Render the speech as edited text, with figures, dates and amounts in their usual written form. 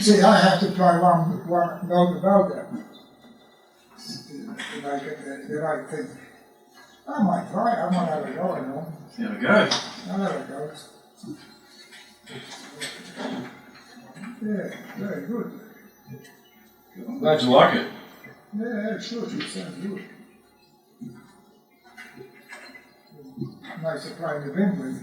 See, I have to try one note about that to make it the right thing. I might try, I might have a go, you know. There we go. I'll have a go. Yeah, very good. Glad you like it. Yeah, it's good, it sounds good. Nice to try the wind with.